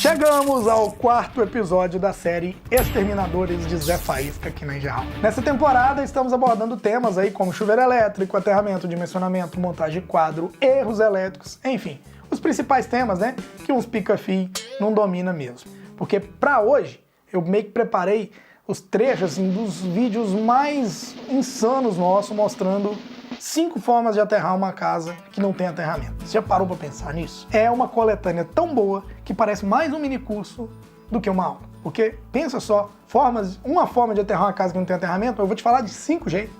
Chegamos ao quarto episódio da série Exterminadores de Zé Faísca aqui na Engeral. Nessa temporada estamos abordando temas aí como chuveiro elétrico, aterramento, dimensionamento, montagem de quadro, erros elétricos, enfim, os principais temas, né, que uns pica-fio não domina mesmo. Porque pra hoje eu meio que preparei os trechos assim, dos vídeos mais insanos nossos mostrando 5 formas de aterrar uma casa que não tem aterramento. Você já parou pra pensar nisso? É uma coletânea tão boa que parece mais um mini curso do que uma aula. Porque, pensa só, uma forma de aterrar uma casa que não tem aterramento, eu vou te falar de 5 jeitos.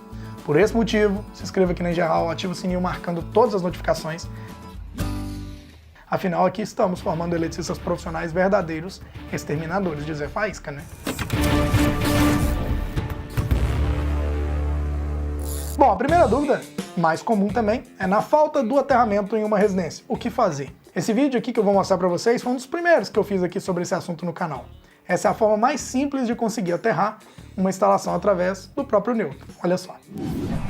Por esse motivo, se inscreva aqui na Engeral, ativa o sininho marcando todas as notificações. Afinal, aqui estamos formando eletricistas profissionais verdadeiros, exterminadores de Zé Faísca, né? Bom, a primeira dúvida, mais comum também, é na falta do aterramento em uma residência. O que fazer? Esse vídeo aqui que eu vou mostrar para vocês foi um dos primeiros que eu fiz aqui sobre esse assunto no canal. Essa é a forma mais simples de conseguir aterrar uma instalação através do próprio neutro. Olha só.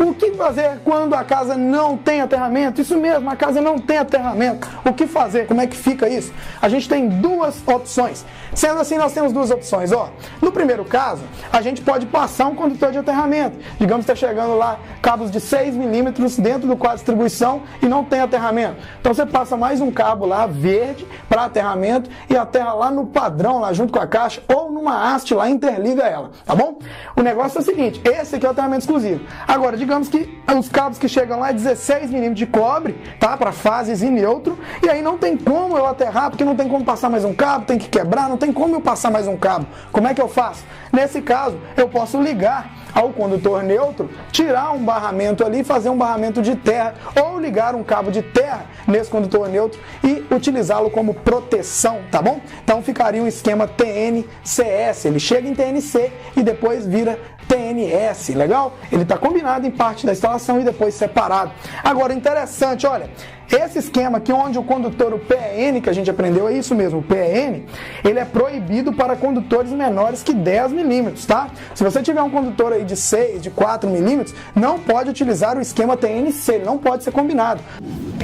O que fazer quando a casa não tem aterramento? Isso mesmo, a casa não tem aterramento. O que fazer? Como é que fica isso? A gente tem duas opções. Sendo assim, nós temos duas opções. Ó, no primeiro caso, a gente pode passar um condutor de aterramento. Digamos que está chegando lá cabos de 6 milímetros dentro do quadro de distribuição e não tem aterramento. Então você passa mais um cabo lá verde para aterramento e aterra lá no padrão, lá junto com a caixa, ou numa haste lá, interliga ela, tá bom? O negócio é o seguinte, esse aqui é o aterramento exclusivo. Agora, digamos que os cabos que chegam lá é 16 milímetros de cobre, tá? Para fases e neutro, e aí não tem como eu aterrar, porque não tem como passar mais um cabo, tem que quebrar, não tem como eu passar mais um cabo. Como é que eu faço? Nesse caso, eu posso ligar ao condutor neutro, tirar um barramento ali, fazer um barramento de terra, ou ligar um cabo de terra nesse condutor neutro e utilizá-lo como proteção, tá bom? Então ficaria um esquema TNCS, ele chega em TNC e depois vira TNS, legal? Ele está combinado em parte da instalação e depois separado. Agora, interessante, olha, esse esquema aqui onde o condutor, o PEN, que a gente aprendeu, é isso mesmo, o PEN, ele é proibido para condutores menores que 10 milímetros, tá? Se você tiver um condutor aí de 6, de 4 milímetros, não pode utilizar o esquema TNC, ele não pode ser combinado.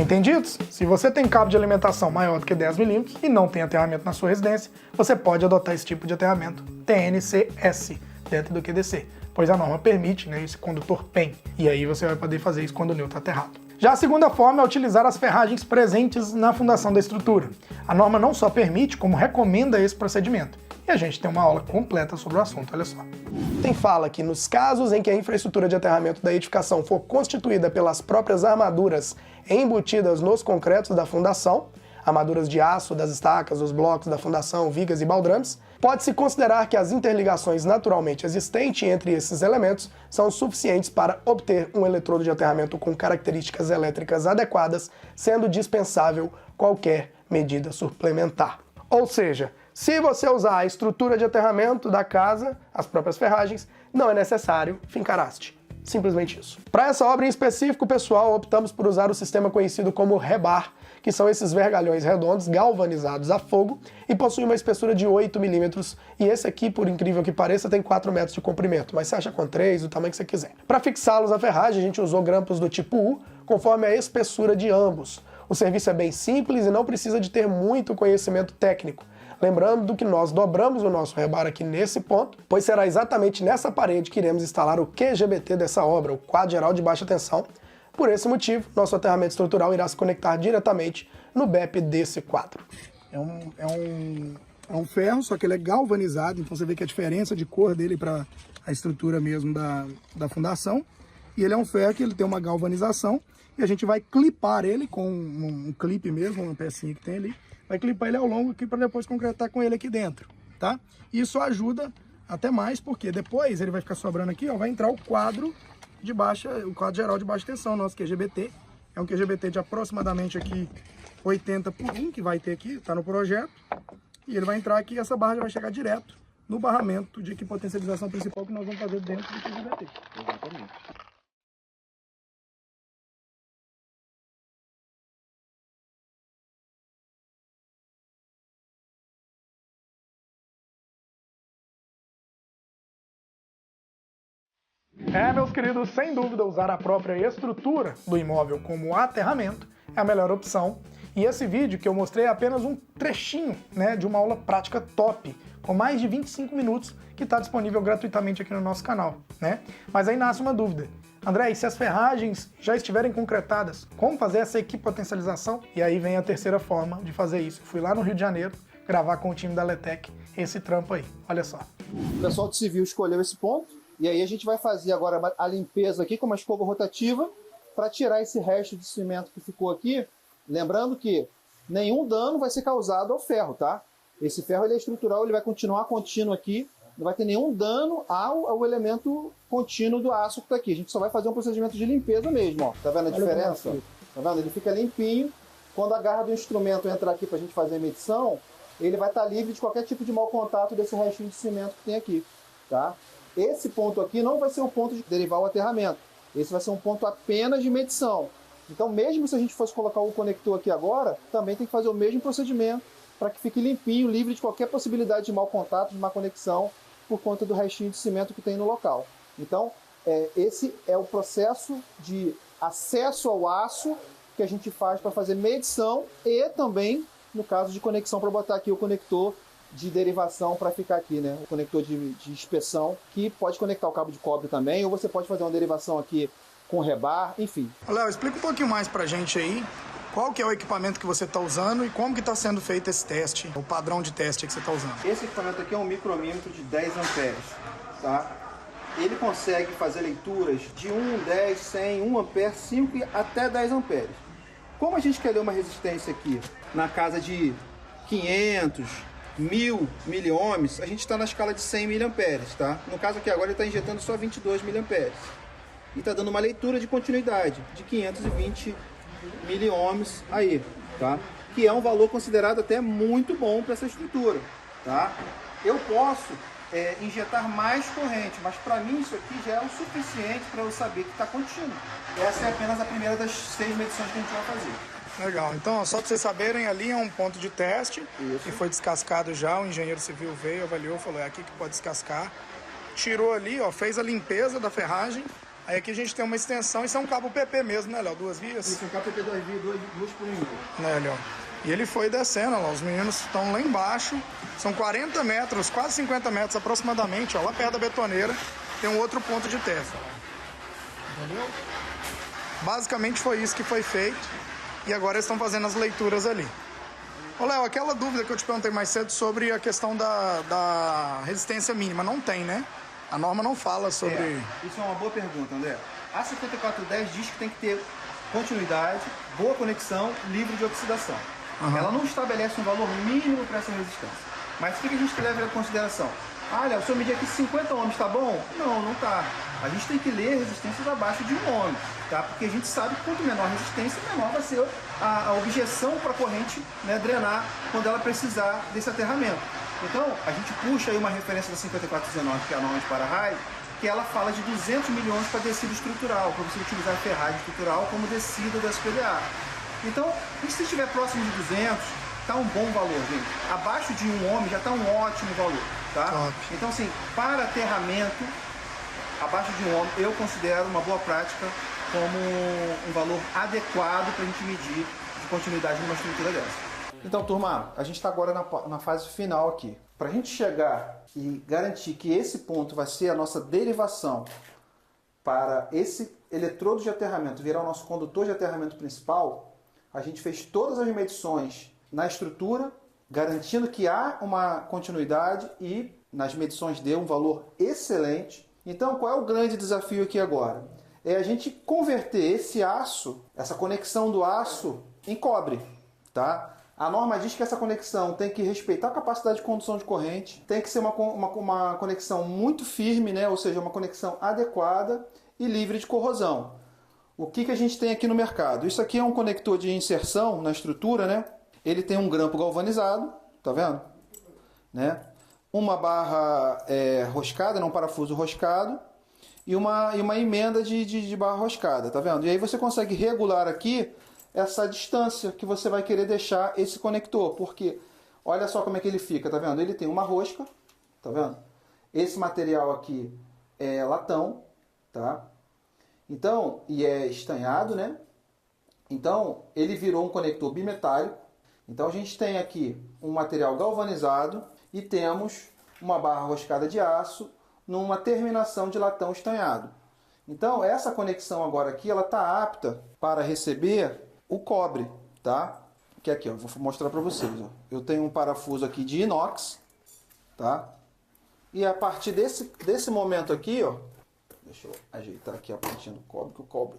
Entendidos? Se você tem cabo de alimentação maior do que 10 milímetros e não tem aterramento na sua residência, você pode adotar esse tipo de aterramento TNCS dentro do QDC, pois a norma permite, né, esse condutor PEN, e aí você vai poder fazer isso quando o neutro está aterrado. Já a segunda forma é utilizar as ferragens presentes na fundação da estrutura. A norma não só permite, como recomenda esse procedimento. E a gente tem uma aula completa sobre o assunto, olha só. Tem fala que nos casos em que a infraestrutura de aterramento da edificação for constituída pelas próprias armaduras embutidas nos concretos da fundação, armaduras de aço, das estacas, dos blocos da fundação, vigas e baldrames, pode-se considerar que as interligações naturalmente existentes entre esses elementos são suficientes para obter um eletrodo de aterramento com características elétricas adequadas, sendo dispensável qualquer medida suplementar. Ou seja, se você usar a estrutura de aterramento da casa, as próprias ferragens, não é necessário fincar haste. Simplesmente isso. Para essa obra em específico, pessoal, optamos por usar o sistema conhecido como rebar, que são esses vergalhões redondos galvanizados a fogo e possuem uma espessura de 8 milímetros, e esse aqui, por incrível que pareça, tem 4 metros de comprimento, mas você acha com 3, o tamanho que você quiser. Para fixá-los à ferragem, a gente usou grampos do tipo U, conforme a espessura de ambos. O serviço é bem simples e não precisa de ter muito conhecimento técnico. Lembrando que nós dobramos o nosso rebar aqui nesse ponto, pois será exatamente nessa parede que iremos instalar o QGBT dessa obra, o quadro geral de baixa tensão. Por esse motivo, nosso aterramento estrutural irá se conectar diretamente no BEP desse quadro. É um ferro, só que ele é galvanizado, então você vê que a diferença de cor dele para a estrutura mesmo da fundação. E ele é um ferro que ele tem uma galvanização e a gente vai clipar ele com um clipe mesmo, uma pecinha que tem ali. Vai clipar ele ao longo aqui para depois concretar com ele aqui dentro, tá? Isso ajuda até mais, porque depois ele vai ficar sobrando aqui, ó, vai entrar o quadro geral de baixa tensão, nosso QGBT. É um QGBT de aproximadamente aqui 80 por 1, que vai ter aqui, tá no projeto. E ele vai entrar aqui e essa barra já vai chegar direto no barramento de equipotensorização principal que nós vamos fazer dentro do QGBT. Exatamente. Meus queridos, sem dúvida usar a própria estrutura do imóvel como aterramento é a melhor opção. E esse vídeo que eu mostrei é apenas um trechinho, né, de uma aula prática top, com mais de 25 minutos, que está disponível gratuitamente aqui no nosso canal, né? Mas aí nasce uma dúvida. André, e se as ferragens já estiverem concretadas, como fazer essa equipotencialização? E aí vem a terceira forma de fazer isso. Fui lá no Rio de Janeiro gravar com o time da Letec esse trampo aí. Olha só. O pessoal do civil escolheu esse ponto, e aí a gente vai fazer agora a limpeza aqui com uma escova rotativa para tirar esse resto de cimento que ficou aqui. Lembrando que nenhum dano vai ser causado ao ferro, tá? Esse ferro ele é estrutural, ele vai continuar contínuo aqui, não vai ter nenhum dano ao elemento contínuo do aço que está aqui. A gente só vai fazer um procedimento de limpeza mesmo, ó. Tá vendo a diferença? Tá vendo? Ele fica limpinho. Quando a garra do instrumento entrar aqui para a gente fazer a medição, ele vai estar livre de qualquer tipo de mau contato desse restinho de cimento que tem aqui, tá? Esse ponto aqui não vai ser um ponto de derivar o aterramento. Esse vai ser um ponto apenas de medição. Então, mesmo se a gente fosse colocar o conector aqui agora, também tem que fazer o mesmo procedimento para que fique limpinho, livre de qualquer possibilidade de mau contato, de má conexão, por conta do restinho de cimento que tem no local. Então, esse é o processo de acesso ao aço que a gente faz para fazer medição e também, no caso de conexão, para botar aqui o conector de derivação para ficar aqui, né? O conector de inspeção, que pode conectar o cabo de cobre também, ou você pode fazer uma derivação aqui com rebar, enfim. Léo, explica um pouquinho mais pra gente aí, qual que é o equipamento que você está usando e como que está sendo feito esse teste, o padrão de teste que você está usando. Esse equipamento aqui é um micromímetro de 10 amperes, tá? Ele consegue fazer leituras de 1, 10, 100, 1 ampere, 5 e até 10 amperes. Como a gente quer ler uma resistência aqui na casa de 500, 1000 miliohms, a gente está na escala de 100 miliamperes, tá? No caso aqui agora ele está injetando só 22 miliamperes. E está dando uma leitura de continuidade de 520 miliohms aí, tá? Que é um valor considerado até muito bom para essa estrutura, tá? Eu posso injetar mais corrente, mas para mim isso aqui já é o suficiente para eu saber que está contínuo. Essa é apenas a primeira das 6 medições que a gente vai fazer. Legal, então só para vocês saberem, ali é um ponto de teste. Isso. Que foi descascado já, o engenheiro civil veio, avaliou, falou, é aqui que pode descascar. Tirou ali, ó, fez a limpeza da ferragem. Aí aqui a gente tem uma extensão, isso é um cabo PP mesmo, né, Léo? 2 vias? Isso, um cabo PP 2 vias, 2 por 1. Né, Léo? E ele foi descendo, ó, os meninos estão lá embaixo, são 40 metros, quase 50 metros aproximadamente, ó, lá perto da betoneira, tem um outro ponto de teste. Entendeu? Basicamente foi isso que foi feito, e agora eles estão fazendo as leituras ali. Ô, Léo, aquela dúvida que eu te perguntei mais cedo sobre a questão da resistência mínima, não tem, né? A norma não fala sobre... Isso é uma boa pergunta, André. A 5410 diz que tem que ter continuidade, boa conexão, livre de oxidação. Ela não estabelece um valor mínimo para essa resistência. Mas o que a gente leva em consideração? Ah, Léo, se eu medir aqui 50 ohms, tá bom? Não, não tá. A gente tem que ler resistências abaixo de 1 ohm, tá? Porque a gente sabe que quanto menor a resistência, menor vai ser a objeção para a corrente, né, drenar quando ela precisar desse aterramento. Então, a gente puxa aí uma referência da 5419, que é a norma de para-raio, que ela fala de 200 milhões para descida estrutural, para você utilizar a ferragem estrutural como descida da SPDA. Então, e se estiver próximo de 200, tá um bom valor, gente. Abaixo de 1 ohm já tá um ótimo valor, tá? Top. Então, assim, para aterramento, abaixo de 1 ohm, eu considero uma boa prática como um valor adequado para a gente medir de continuidade numa estrutura dessa. Então, turma, a gente está agora na fase final aqui. Para a gente chegar e garantir que esse ponto vai ser a nossa derivação para esse eletrodo de aterramento virar o nosso condutor de aterramento principal, a gente fez todas as medições na estrutura, garantindo que há uma continuidade e nas medições deu um valor excelente. Então, qual é o grande desafio aqui agora? É a gente converter esse aço, essa conexão do aço, em cobre, tá? A norma diz que essa conexão tem que respeitar a capacidade de condução de corrente, tem que ser uma conexão muito firme, né? Ou seja, uma conexão adequada e livre de corrosão. O que a gente tem aqui no mercado? Isso aqui é um conector de inserção na estrutura, né? Ele tem um grampo galvanizado, tá vendo? Né? Uma barra roscada, um parafuso roscado, e uma emenda de barra roscada, tá vendo? E aí você consegue regular aqui essa distância que você vai querer deixar esse conector, porque olha só como é que ele fica, tá vendo? Ele tem uma rosca, tá vendo? Esse material aqui é latão, tá? Então, e é estanhado, né? Então, ele virou um conector bimetálico. Então, a gente tem aqui um material galvanizado e temos uma barra roscada de aço numa terminação de latão estanhado. Então, essa conexão agora aqui, ela está apta para receber o cobre, tá? Que aqui, ó, vou mostrar para vocês. Ó. Eu tenho um parafuso aqui de inox, tá? E a partir desse momento aqui, ó, deixa eu ajeitar aqui a pontinha do cobre, que o cobre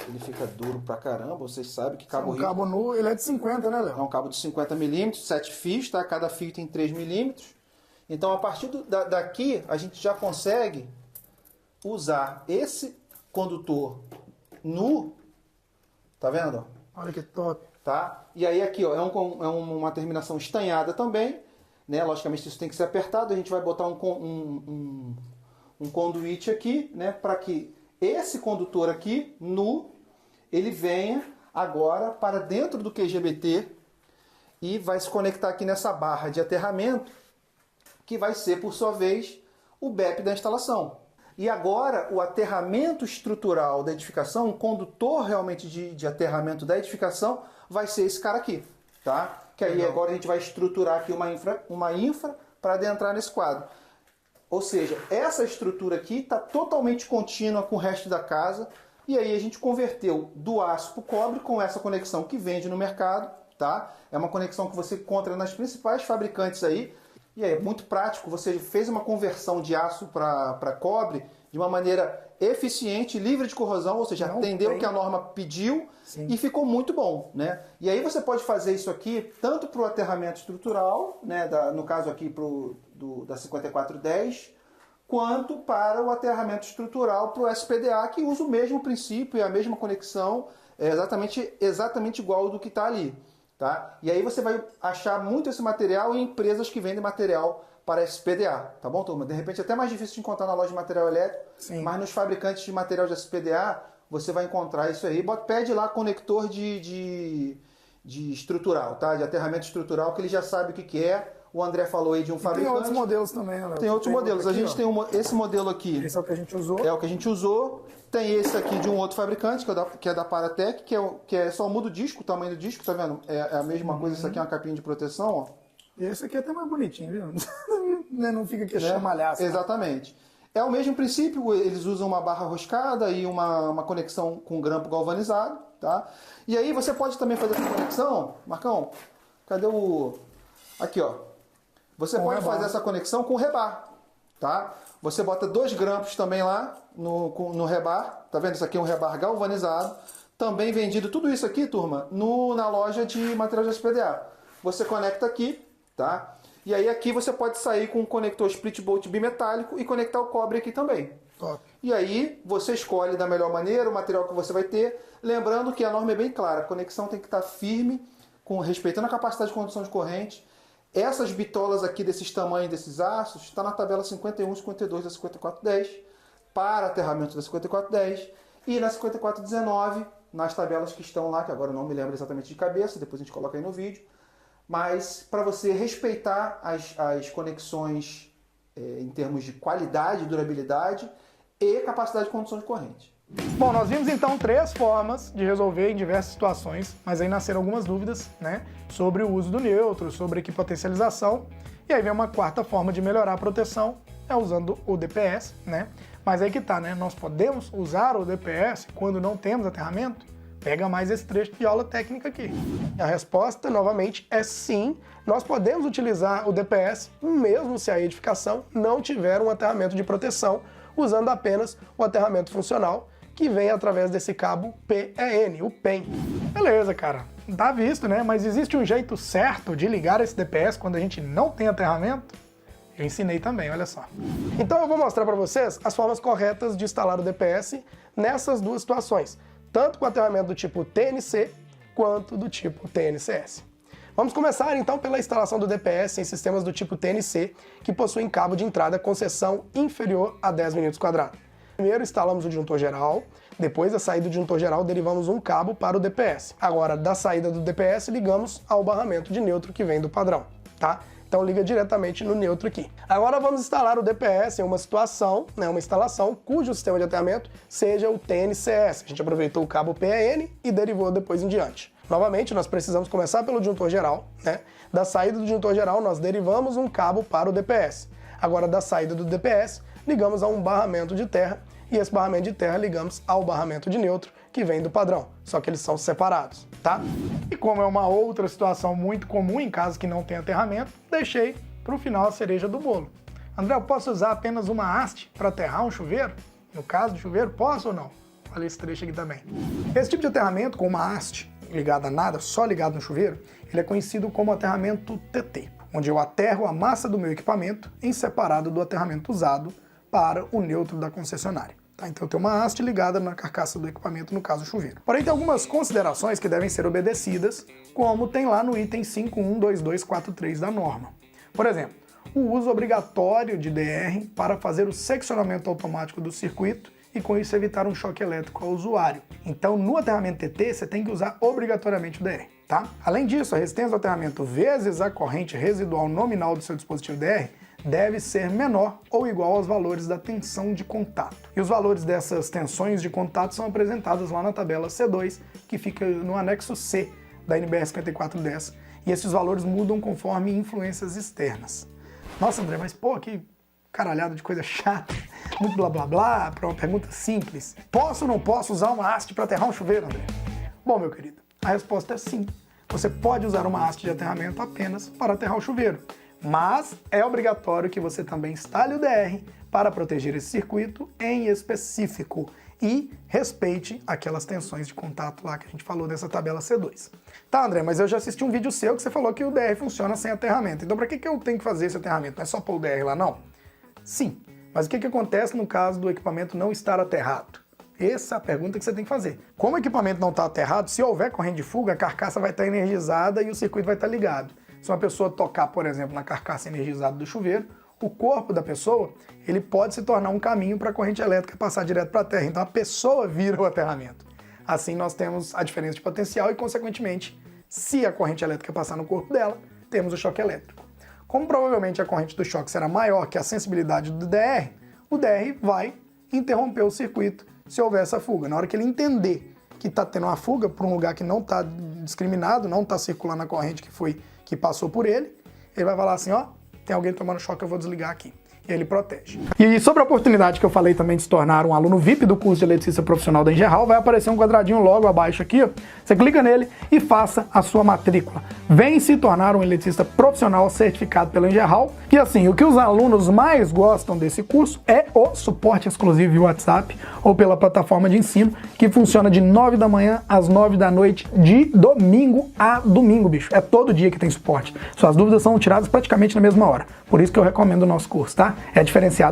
ele fica duro pra caramba. Vocês sabem que cabo rico... cabo nu, ele é de 50, né, Léo? É um cabo de 50 milímetros, 7 fios, tá? Cada fio tem 3 milímetros. Então, a partir daqui, a gente já consegue usar esse condutor nu, tá vendo? Olha que top. Tá? E aí aqui, ó, é uma terminação estanhada também, né? Logicamente isso tem que ser apertado. A gente vai botar um conduíte aqui, né? Para que esse condutor aqui, nu, ele venha agora para dentro do QGBT e vai se conectar aqui nessa barra de aterramento, que vai ser, por sua vez, o BEP da instalação. E agora, o aterramento estrutural da edificação, o condutor realmente de aterramento da edificação, vai ser esse cara aqui, tá? Que aí agora a gente vai estruturar aqui uma infra para adentrar nesse quadro. Ou seja, essa estrutura aqui está totalmente contínua com o resto da casa. E aí a gente converteu do aço para o cobre com essa conexão que vende no mercado, tá? É uma conexão que você encontra nas principais fabricantes aí. E aí é muito prático, você fez uma conversão de aço para cobre de uma maneira eficiente, livre de corrosão, ou seja, atendeu o que a norma pediu. Sim. E ficou muito bom, né? E aí você pode fazer isso aqui tanto para o aterramento estrutural, né, no caso aqui da 5410, quanto para o aterramento estrutural para o SPDA, que usa o mesmo princípio e a mesma conexão, exatamente igual do que está ali. Tá? E aí você vai achar muito esse material em empresas que vendem material para SPDA, tá bom, turma? De repente é até mais difícil de encontrar na loja de material elétrico, sim, mas nos fabricantes de material de SPDA você vai encontrar isso aí. Pede lá conector de estrutural, tá? De aterramento estrutural, que ele já sabe o que é. O André falou aí de um fabricante. Tem outros modelos também, né? Tem outros modelos. Aqui, a gente tem esse modelo aqui. Esse é o que a gente usou. É o que a gente usou. Tem esse aqui de um outro fabricante, que é da Paratec, que só muda o disco, o tamanho do disco, tá vendo? É a mesma coisa, isso aqui é uma capinha de proteção, ó. E esse aqui é até mais bonitinho, viu? Não fica aqui chamalhaço. Exatamente. É o mesmo princípio, eles usam uma barra roscada e uma conexão com grampo galvanizado, tá? E aí você pode também fazer essa conexão, Marcão, cadê o... Aqui, ó. Você pode fazer essa conexão com rebar, tá? Você bota 2 grampos também lá no rebar, tá vendo? Isso aqui é um rebar galvanizado, também vendido tudo isso aqui, turma, na loja de material de SPDA. Você conecta aqui, tá? E aí aqui você pode sair com um conector split bolt bimetálico e conectar o cobre aqui também. Top. E aí você escolhe da melhor maneira o material que você vai ter, lembrando que a norma é bem clara, a conexão tem que estar firme, respeitando a capacidade de condução de corrente. Essas bitolas aqui desses tamanhos, desses aços, está na tabela 51 e 52 da 5410, para aterramento da 5410, e na 5419, nas tabelas que estão lá, que agora eu não me lembro exatamente de cabeça, depois a gente coloca aí no vídeo, mas para você respeitar as conexões em termos de qualidade, durabilidade e capacidade de condução de corrente. Bom, nós vimos então 3 formas de resolver em diversas situações, mas aí nasceram algumas dúvidas, né, sobre o uso do neutro, sobre equipotencialização, e aí vem uma 4ª forma de melhorar a proteção, é usando o DPS, né, mas aí que tá, né, nós podemos usar o DPS quando não temos aterramento? Pega mais esse trecho de aula técnica aqui. E a resposta, novamente, é sim, nós podemos utilizar o DPS mesmo se a edificação não tiver um aterramento de proteção, usando apenas o aterramento funcional, que vem através desse cabo PEN, o PEN. Beleza, cara, tá visto, né? Mas existe um jeito certo de ligar esse DPS quando a gente não tem aterramento? Eu ensinei também, olha só. Então eu vou mostrar para vocês as formas corretas de instalar o DPS nessas 2 situações, tanto com aterramento do tipo TNC, quanto do tipo TNCS. Vamos começar então pela instalação do DPS em sistemas do tipo TNC, que possuem cabo de entrada com seção inferior a 10 mm². Primeiro instalamos o disjuntor geral, depois da saída do disjuntor geral derivamos um cabo para o DPS. Agora, da saída do DPS, ligamos ao barramento de neutro que vem do padrão, tá? Então liga diretamente no neutro aqui. Agora vamos instalar o DPS em uma situação, uma instalação cujo sistema de aterramento seja o TNCS. A gente aproveitou o cabo PAN e derivou depois em diante. Novamente, nós precisamos começar pelo disjuntor geral, Da saída do disjuntor geral, nós derivamos um cabo para o DPS. Agora, da saída do DPS, ligamos a um barramento de terra, e esse barramento de terra ligamos ao barramento de neutro, que vem do padrão, só que eles são separados, tá? E como é uma outra situação muito comum em casos que não tem aterramento, deixei para o final a cereja do bolo. André, eu posso usar apenas uma haste para aterrar um chuveiro? No caso do chuveiro, posso ou não? Olha esse trecho aqui também. Esse tipo de aterramento com uma haste ligada a nada, só ligado no chuveiro, ele é conhecido como aterramento TT, onde eu aterro a massa do meu equipamento em separado do aterramento usado para o neutro da concessionária. Tá? Então eu tenho uma haste ligada na carcaça do equipamento, no caso o chuveiro. Porém, tem algumas considerações que devem ser obedecidas, como tem lá no item 512243 da norma. Por exemplo, o uso obrigatório de DR para fazer o seccionamento automático do circuito e com isso evitar um choque elétrico ao usuário. Então, no aterramento TT, você tem que usar obrigatoriamente o DR, tá? Além disso, a resistência do aterramento vezes a corrente residual nominal do seu dispositivo DR deve ser menor ou igual aos valores da tensão de contato. E os valores dessas tensões de contato são apresentados lá na tabela C2, que fica no anexo C da NBR 5410, e esses valores mudam conforme influências externas. Nossa, André, mas pô, que caralhada de coisa chata, muito blá blá blá, para uma pergunta simples. Posso ou não posso usar uma haste para aterrar um chuveiro, André? Bom, meu querido, a resposta é sim. Você pode usar uma haste de aterramento apenas para aterrar o chuveiro, mas é obrigatório que você também instale o DR para proteger esse circuito em específico e respeite aquelas tensões de contato lá que a gente falou dessa tabela C2. Tá, André, mas eu já assisti um vídeo seu que você falou que o DR funciona sem aterramento. Então para que eu tenho que fazer esse aterramento? Não é só pôr o DR lá, não? Sim, mas o que acontece no caso do equipamento não estar aterrado? Essa é a pergunta que você tem que fazer. Como o equipamento não está aterrado, se houver corrente de fuga, a carcaça vai estar energizada e o circuito vai estar ligado. Se uma pessoa tocar, por exemplo, na carcaça energizada do chuveiro, o corpo da pessoa ele pode se tornar um caminho para a corrente elétrica passar direto para a terra. Então a pessoa vira o aterramento. Assim nós temos a diferença de potencial e, consequentemente, se a corrente elétrica passar no corpo dela, temos o choque elétrico. Como provavelmente a corrente do choque será maior que a sensibilidade do DR, o DR vai interromper o circuito se houver essa fuga. Na hora que ele entender que está tendo uma fuga para um lugar que não está discriminado, não está circulando a corrente que passou por ele, ele vai falar assim, ó, tem alguém tomando choque, eu vou desligar aqui. E ele protege. E sobre a oportunidade que eu falei também de se tornar um aluno VIP do curso de eletricista profissional da Engerral, vai aparecer um quadradinho logo abaixo aqui, ó. Você clica nele e faça a sua matrícula. Vem se tornar um eletricista profissional certificado pela Engerral. E assim, o que os alunos mais gostam desse curso é o suporte exclusivo via WhatsApp ou pela plataforma de ensino, que funciona de 9 da manhã às 9 da noite, de domingo a domingo, bicho. É todo dia que tem suporte. Suas dúvidas são tiradas praticamente na mesma hora. Por isso que eu recomendo o nosso curso, tá? É diferenciado.